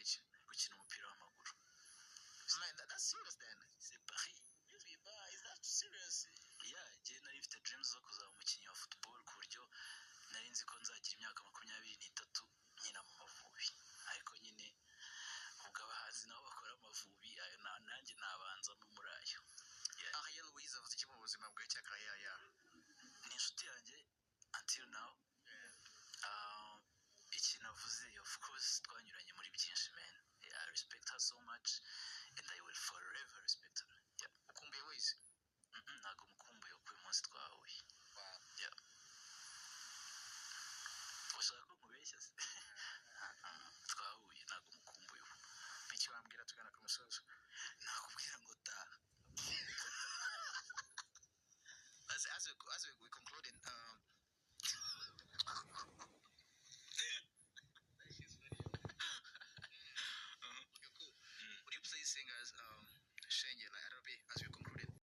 gukora iki? gukina umupira w'amaguru. Man, that's serious then. C'est Paris. Really, but is that serious? Njye nari mfite dreams zo kuzaba umukinnyi wa football ku buryo nari nzi ko nzagira imyaka 23 nkina mu Mavubi, ariko nyine ubwo abahanzi nabo bakora Amavubi ayo nanjye nabanza no muri ayo. Ariel Louise avuze iki mu buzima bwe cya career ya? Ni inshuti yanjye until now. Ikintu avuze, of course twanyuranye muri byinshi, man. I respect her so much and I will forever respect her. Ukumbuye wese? Ntabwo mukumbuye uko uyu munsi twahuye.